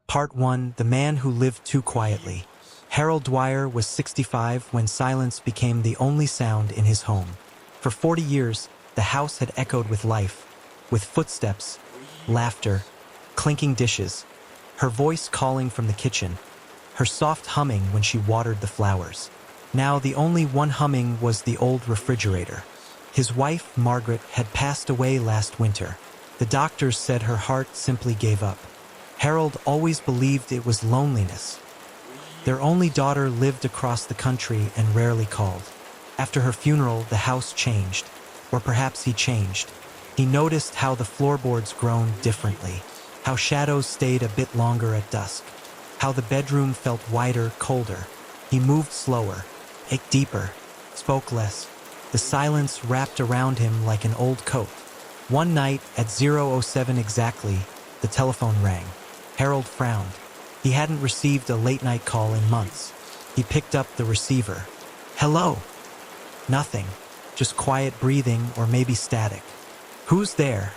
Part 1: The Man Who Lived Too Quietly. Harold Dwyer was 65 when silence became the only sound in his home. For 40 years, the house had echoed with life, with footsteps, laughter, clinking dishes, her voice calling from the kitchen, her soft humming when she watered the flowers. Now the only one humming was the old refrigerator. His wife, Margaret, had passed away last winter. The doctors said her heart simply gave up. Harold always believed it was loneliness. Their only daughter lived across the country and rarely called. After her funeral, the house changed. Or perhaps he changed. He noticed how the floorboards groaned differently, how shadows stayed a bit longer at dusk, how the bedroom felt wider, colder. He moved slower, ate deeper, spoke less. The silence wrapped around him like an old coat. One night, at 07 exactly, the telephone rang. Harold frowned. He hadn't received a late-night call in months. He picked up the receiver. "Hello?" Nothing. Just quiet breathing or maybe static. "Who's there?"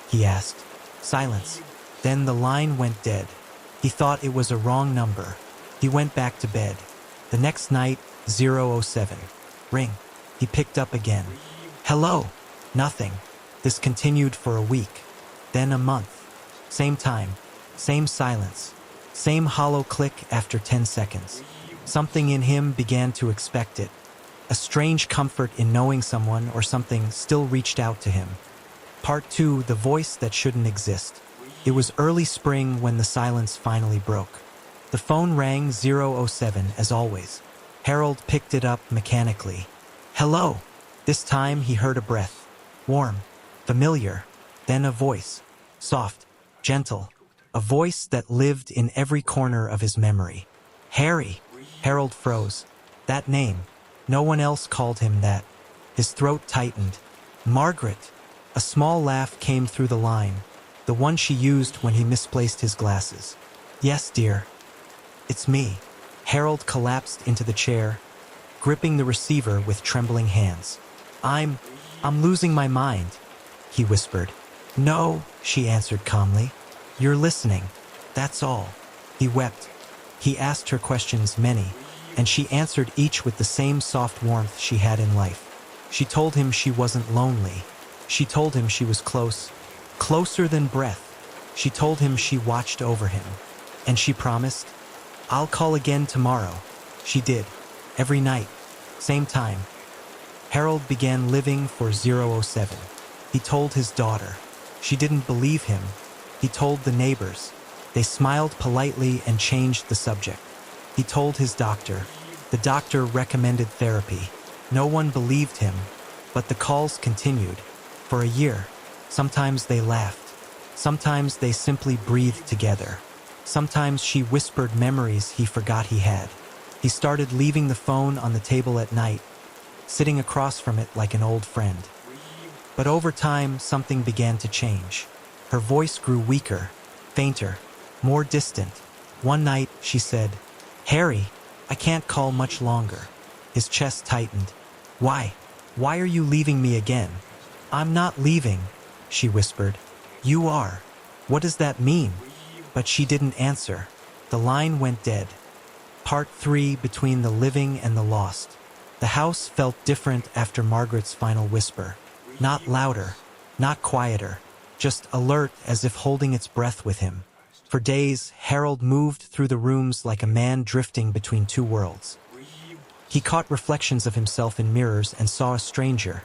he asked. Silence. Then the line went dead. He thought it was a wrong number. He went back to bed. The next night, 07. Ring. He picked up again. "Hello?" Nothing. This continued for a week. Then a month. Same time. Same silence. Same hollow click after 10 seconds. Something in him began to expect it. A strange comfort in knowing someone or something still reached out to him. Part 2: The Voice That Shouldn't Exist. It was early spring when the silence finally broke. The phone rang 07 as always. Harold picked it up mechanically. "Hello." This time he heard a breath. Warm. Familiar. Then a voice. Soft. Gentle. A voice that lived in every corner of his memory. "Harry." Harold froze. That name. No one else called him that. His throat tightened. "Margaret." A small laugh came through the line, the one she used when he misplaced his glasses. "Yes, dear. It's me." Harold collapsed into the chair, gripping the receiver with trembling hands. I'm losing my mind," he whispered. "No," she answered calmly. "You're listening. That's all." He wept. He asked her questions, many, and she answered each with the same soft warmth she had in life. She told him she wasn't lonely. She told him she was close, closer than breath. She told him she watched over him. And she promised, "I'll call again tomorrow." She did. Every night. Same time. Harold began living for 07. He told his daughter. She didn't believe him. He told the neighbors. They smiled politely and changed the subject. He told his doctor. The doctor recommended therapy. No one believed him, but the calls continued. For a year. Sometimes they laughed. Sometimes they simply breathed together. Sometimes she whispered memories he forgot he had. He started leaving the phone on the table at night, sitting across from it like an old friend. But over time, something began to change. Her voice grew weaker, fainter, more distant. One night, she said, "Harry, I can't call much longer." His chest tightened. "Why? Why are you leaving me again?" "I'm not leaving," she whispered. "You are." "What does that mean?" But she didn't answer. The line went dead. Part 3: Between the Living and the Lost. The house felt different after Margaret's final whisper. Not louder, not quieter, just alert as if holding its breath with him. For days, Harold moved through the rooms like a man drifting between two worlds. He caught reflections of himself in mirrors and saw a stranger.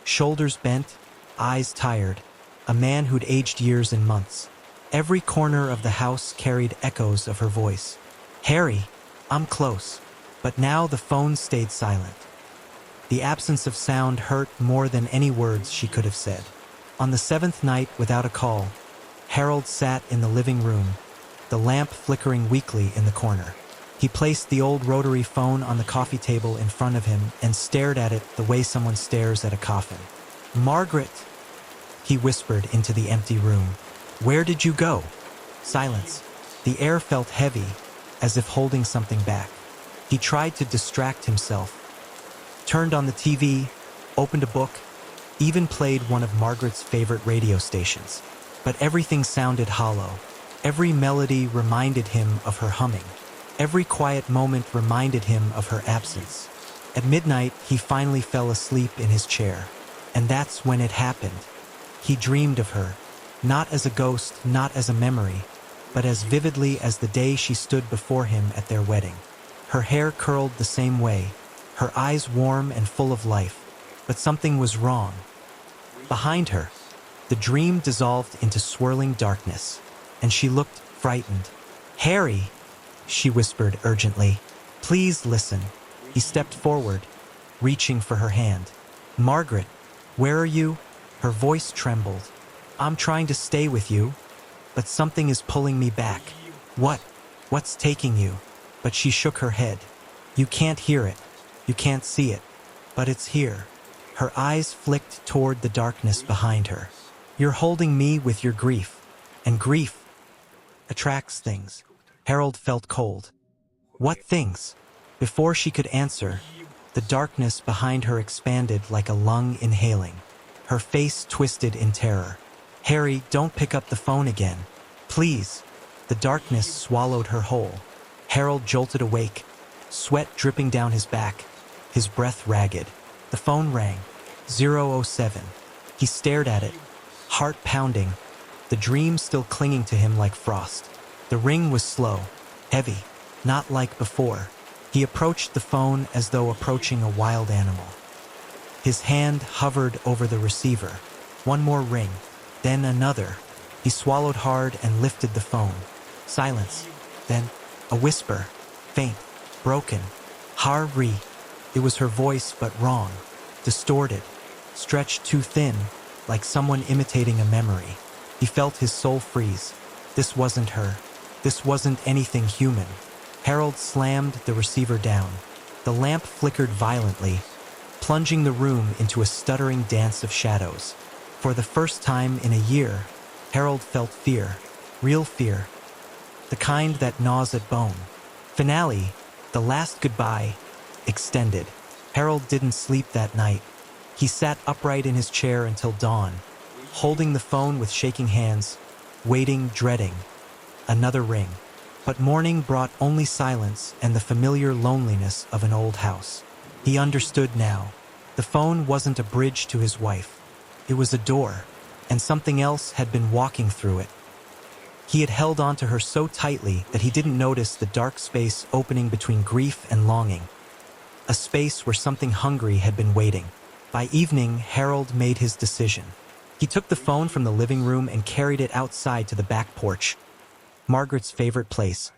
Shoulders bent, eyes tired, a man who'd aged years in months. Every corner of the house carried echoes of her voice. "Harry, I'm close." But now the phone stayed silent. The absence of sound hurt more than any words she could have said. On the 7th night, without a call, Harold sat in the living room, the lamp flickering weakly in the corner. He placed the old rotary phone on the coffee table in front of him and stared at it the way someone stares at a coffin. "Margaret," he whispered into the empty room. "Where did you go?" Silence. The air felt heavy, as if holding something back. He tried to distract himself, turned on the TV, opened a book, even played one of Margaret's favorite radio stations. But everything sounded hollow. Every melody reminded him of her humming. Every quiet moment reminded him of her absence. At midnight, he finally fell asleep in his chair. And that's when it happened. He dreamed of her, not as a ghost, not as a memory, but as vividly as the day she stood before him at their wedding. Her hair curled the same way, her eyes warm and full of life, but something was wrong. Behind her, the dream dissolved into swirling darkness, and she looked frightened. "Harry," she whispered urgently, "please listen." He stepped forward, reaching for her hand. "Margaret, where are you?" Her voice trembled. "I'm trying to stay with you, but something is pulling me back." "What? What's taking you?" But she shook her head. "You can't hear it. You can't see it. But it's here." Her eyes flicked toward the darkness behind her. "You're holding me with your grief. And grief attracts things." Harold felt cold. "What things?" Before she could answer, the darkness behind her expanded like a lung inhaling. Her face twisted in terror. "Harry, don't pick up the phone again. Please." The darkness swallowed her whole. Harold jolted awake, sweat dripping down his back, his breath ragged. The phone rang. 007. He stared at it, heart pounding, the dream still clinging to him like frost. The ring was slow, heavy, not like before. He approached the phone as though approaching a wild animal. His hand hovered over the receiver. One more ring, then another. He swallowed hard and lifted the phone. Silence. Then a whisper, faint, broken. "Harry." It was her voice, but wrong, distorted, stretched too thin, like someone imitating a memory. He felt his soul freeze. This wasn't her. This wasn't anything human. Harold slammed the receiver down. The lamp flickered violently, plunging the room into a stuttering dance of shadows. For the first time in a year, Harold felt fear, real fear, the kind that gnaws at bone. Finale, the last goodbye, extended. Harold didn't sleep that night. He sat upright in his chair until dawn, holding the phone with shaking hands, waiting, dreading. Another ring. But morning brought only silence and the familiar loneliness of an old house. He understood now. The phone wasn't a bridge to his wife. It was a door, and something else had been walking through it. He had held on to her so tightly that he didn't notice the dark space opening between grief and longing. A space where something hungry had been waiting. By evening, Harold made his decision. He took the phone from the living room and carried it outside to the back porch, Margaret's favorite place,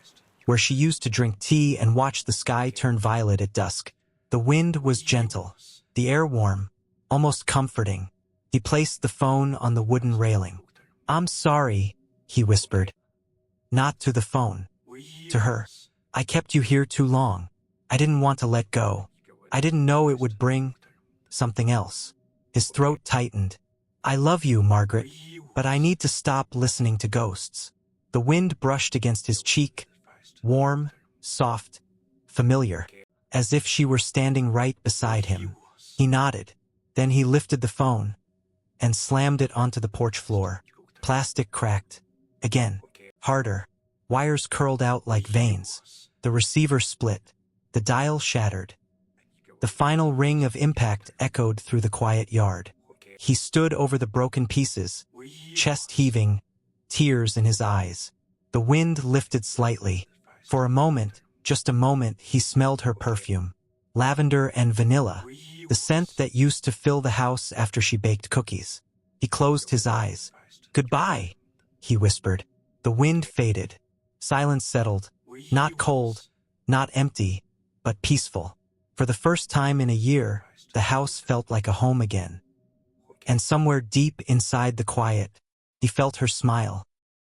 where she used to drink tea and watch the sky turn violet at dusk. The wind was gentle, the air warm, almost comforting. He placed the phone on the wooden railing. "I'm sorry," he whispered. Not to the phone. To her. "I kept you here too long. I didn't want to let go. I didn't know it would bring something else." His throat tightened. "I love you, Margaret, but I need to stop listening to ghosts." The wind brushed against his cheek, warm, soft, familiar, as if she were standing right beside him. He nodded. Then he lifted the phone and slammed it onto the porch floor. Plastic cracked. Again. Harder. Wires curled out like veins. The receiver split. The dial shattered. The final ring of impact echoed through the quiet yard. He stood over the broken pieces, chest heaving, tears in his eyes. The wind lifted slightly. For a moment, just a moment, he smelled her perfume. Lavender and vanilla, the scent that used to fill the house after she baked cookies. He closed his eyes. "Goodbye," he whispered. The wind faded. Silence settled. Not cold, not empty, but peaceful. For the first time in a year, the house felt like a home again. And somewhere deep inside the quiet, he felt her smile.